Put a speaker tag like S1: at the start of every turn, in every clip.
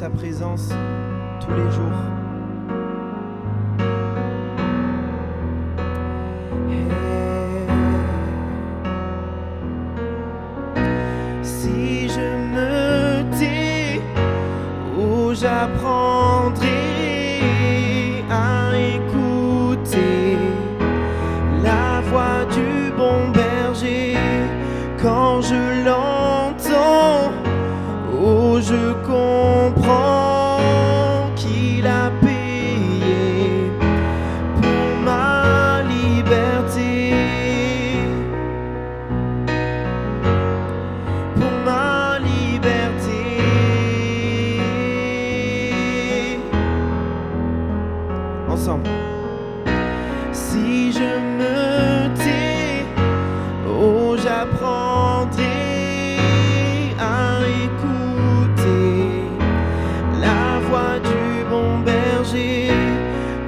S1: sa présence tous les jours. Si je me tais, où j'apprendrai à écouter la voix du bon berger. Quand je l'entends, où je comprends qu'il a payé pour ma liberté. Pour ma liberté. Ensemble. Si je me tais, oh, j'apprendrai à écouter la voix du bon berger.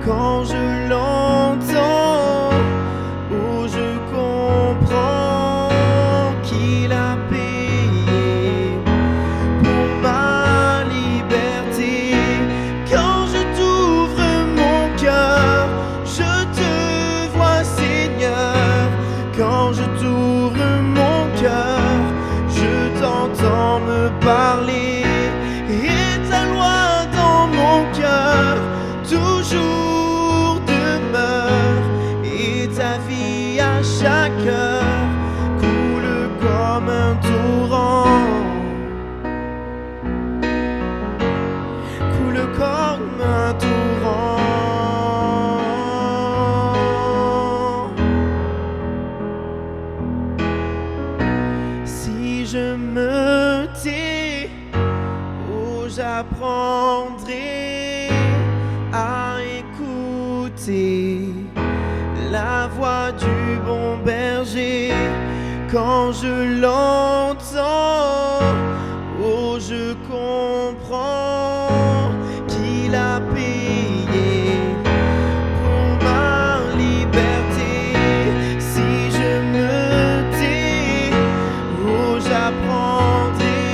S1: Quand je l'entends, oh, je comprends qu'il a payé pour ma liberté. Quand je t'ouvre mon cœur, je te vois, Seigneur. Quand je t'ouvre mon cœur, je t'entends me parler. Et ta loi dans mon cœur toujours demeure. Et ta vie à chaque heure coule comme un torrent. Coule comme un torrent. Si je me tais, oh, j'apprendrai à écouter la voix du bon berger. Quand je l'entends, oh, je comprends qu'il a payé pour ma liberté. Si je me tais, oh, j'apprendrai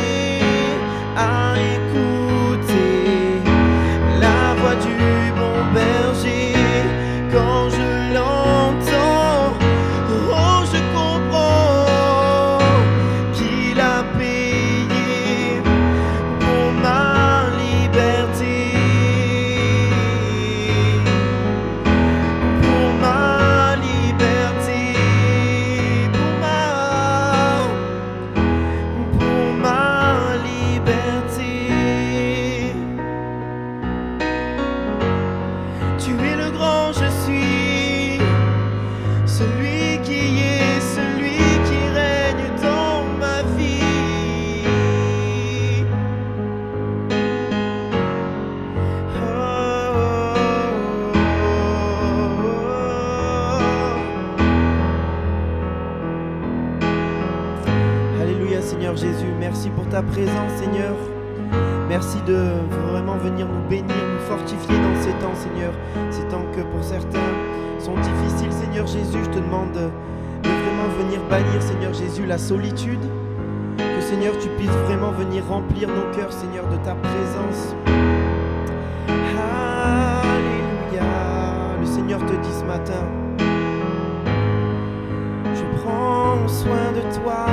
S1: à écouter la voix du bon berger. Quand je l'entends, oh, je comprends qu'il a payé pour ma liberté. Pour ma liberté. Pour ma liberté. Tu es le grand je suis, celui qui est, celui qui règne dans ma vie. Oh, oh, oh, oh. Alléluia Seigneur Jésus, merci pour ta présence Seigneur. Merci de vraiment venir nous bénir, nous fortifier dans ces temps, Seigneur. Ces temps que pour certains sont difficiles, Seigneur Jésus. Je te demande de vraiment venir bannir, Seigneur Jésus, la solitude. Que, Seigneur, tu puisses vraiment venir remplir nos cœurs, Seigneur, de ta présence. Alléluia. Le Seigneur te dit ce matin, je prends soin de toi,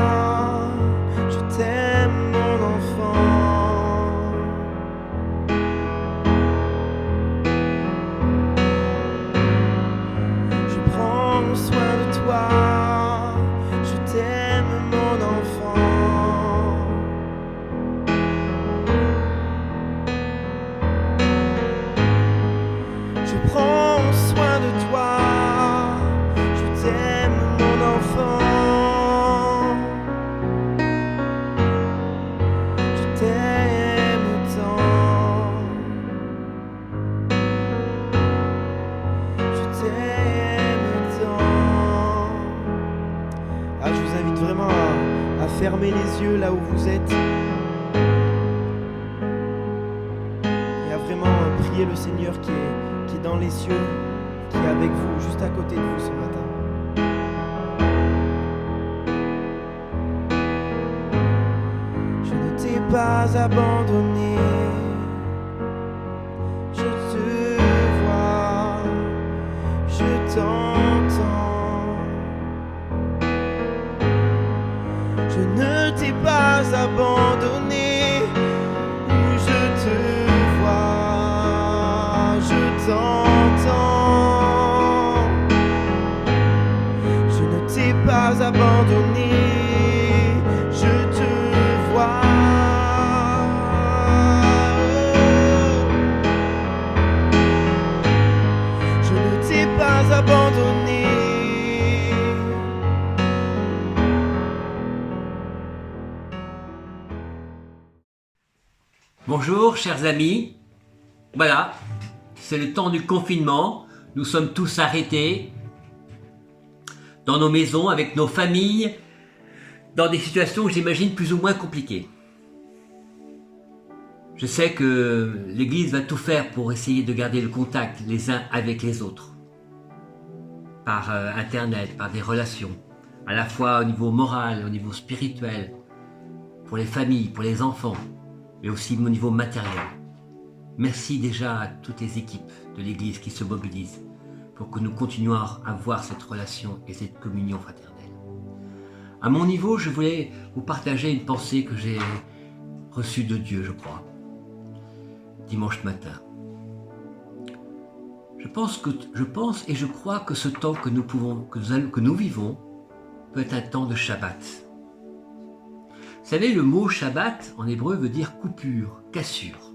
S1: je t'aime, mon enfant. Soin de toi, je t'aime mon enfant. Je prends soin de toi, je t'aime mon enfant. Je t'aime tant. Je t'aime tant. Ah, je vous invite vraiment à fermer les yeux là où vous êtes et à vraiment prier le Seigneur qui est dans les cieux, qui est avec vous, juste à côté de vous ce matin. Je ne t'ai pas abandonné, t'entends. Je ne t'ai pas abandonné, je te vois, je t'entends. Je ne t'ai pas abandonné, je te vois. Je ne t'ai pas abandonné.
S2: Bonjour chers amis, voilà, c'est le temps du confinement, nous sommes tous arrêtés dans nos maisons avec nos familles, dans des situations, j'imagine, plus ou moins compliquées. Je sais que l'Église va tout faire pour essayer de garder le contact les uns avec les autres, par Internet, par des relations, à la fois au niveau moral, au niveau spirituel, pour les familles, pour les enfants, mais aussi au niveau matériel. Merci déjà à toutes les équipes de l'Église qui se mobilisent pour que nous continuions à avoir cette relation et cette communion fraternelle. À mon niveau, je voulais vous partager une pensée que j'ai reçue de Dieu, je crois, dimanche matin. Je pense et je crois que ce temps que nous vivons peut être un temps de Shabbat. Vous savez, le mot Shabbat en hébreu veut dire coupure, cassure.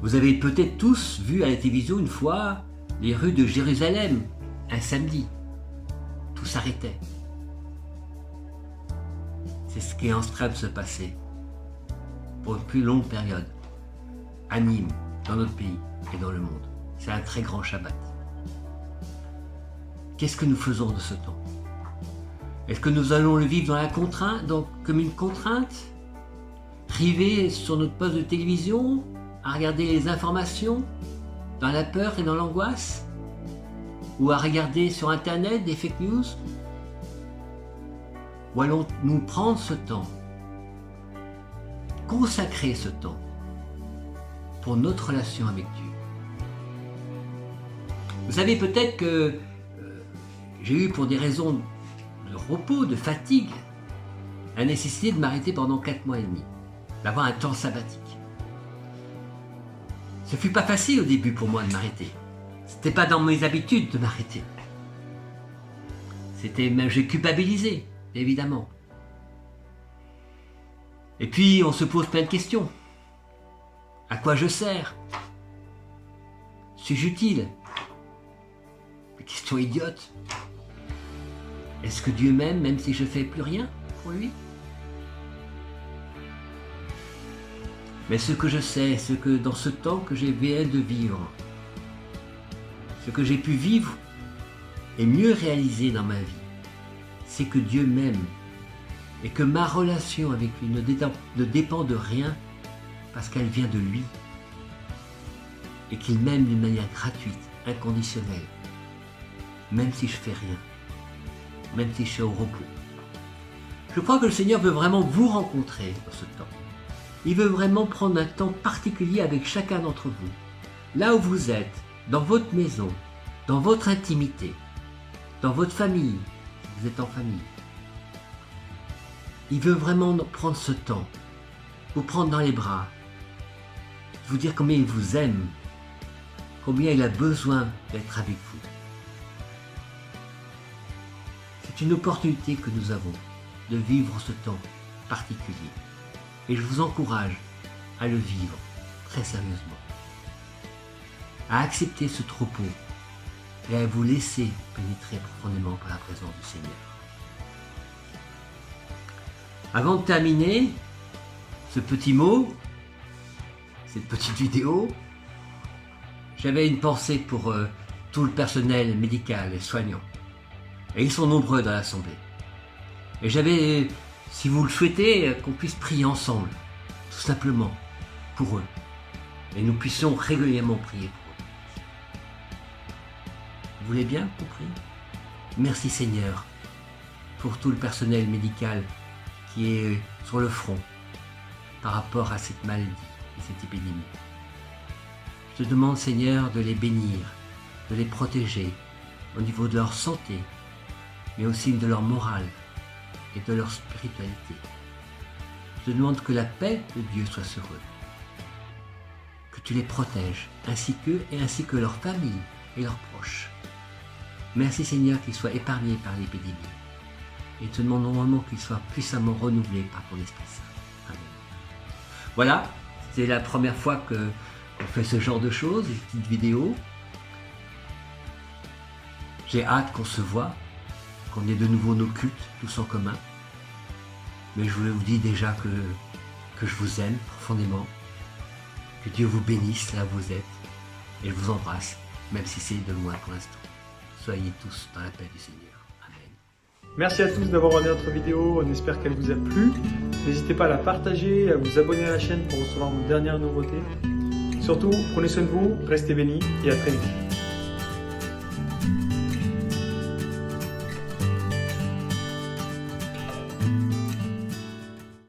S2: Vous avez peut-être tous vu à la télévision une fois les rues de Jérusalem, un samedi. Tout s'arrêtait. C'est ce qui est en train de se passer pour une plus longue période, à Nîmes, dans notre pays et dans le monde. C'est un très grand Shabbat. Qu'est-ce que nous faisons de ce temps ? Est-ce que nous allons le vivre dans la contrainte, donc comme une contrainte, privés sur notre poste de télévision, à regarder les informations, dans la peur et dans l'angoisse, ou à regarder sur Internet des fake news? Ou allons-nous prendre ce temps, consacrer ce temps pour notre relation avec Dieu? Vous savez peut-être que j'ai eu, pour des raisons de repos, de fatigue, la nécessité de m'arrêter pendant 4 mois et demi, d'avoir un temps sabbatique. Ce fut pas facile au début pour moi de m'arrêter. C'était pas dans mes habitudes de m'arrêter. J'ai culpabilisé, évidemment. Et puis on se pose plein de questions. À quoi je sers? Suis-je utile? Des questions idiotes. Est-ce que Dieu m'aime même si je fais plus rien pour lui? Mais ce que je sais, ce que dans ce temps que j'ai viens de vivre, ce que j'ai pu vivre et mieux réaliser dans ma vie, c'est que Dieu m'aime et que ma relation avec lui ne dépend de rien parce qu'elle vient de lui et qu'il m'aime d'une manière gratuite, inconditionnelle, même si je fais rien, même si je suis au repos. Je crois que le Seigneur veut vraiment vous rencontrer dans ce temps. Il veut vraiment prendre un temps particulier avec chacun d'entre vous, là où vous êtes, dans votre maison, dans votre intimité, dans votre famille, si vous êtes en famille. Il veut vraiment prendre ce temps, vous prendre dans les bras, vous dire combien il vous aime, combien il a besoin d'être avec vous. C'est une opportunité que nous avons de vivre ce temps particulier. Et je vous encourage à le vivre très sérieusement, à accepter ce troupeau et à vous laisser pénétrer profondément par la présence du Seigneur. Avant de terminer ce petit mot, cette petite vidéo, j'avais une pensée pour tout le personnel médical et soignant. Et ils sont nombreux dans l'assemblée. Et j'avais, si vous le souhaitez, qu'on puisse prier ensemble, tout simplement, pour eux. Et nous puissions régulièrement prier pour eux. Vous voulez bien qu'on prie? Merci Seigneur pour tout le personnel médical qui est sur le front par rapport à cette maladie et cette épidémie. Je te demande Seigneur de les bénir, de les protéger au niveau de leur santé, mais aussi de leur morale et de leur spiritualité. Je te demande que la paix de Dieu soit sur eux, que tu les protèges, ainsi qu'eux et ainsi que leur famille et leurs proches. Merci Seigneur qu'ils soient épargnés par l'épidémie. Et te demandons vraiment qu'ils soient puissamment renouvelés par ton Esprit Saint. Amen. Voilà, c'est la première fois qu'on fait ce genre de choses, des petites vidéos. J'ai hâte qu'on se voit, qu'on ait de nouveau nos cultes tous en commun. Mais je vous dis déjà que je vous aime profondément, que Dieu vous bénisse là où vous êtes, et je vous embrasse, même si c'est de loin pour l'instant. Soyez tous dans la paix du Seigneur. Amen.
S3: Merci à tous d'avoir regardé notre vidéo, on espère qu'elle vous a plu. N'hésitez pas à la partager et à vous abonner à la chaîne pour recevoir nos dernières nouveautés. Surtout, prenez soin de vous, restez bénis et à très vite.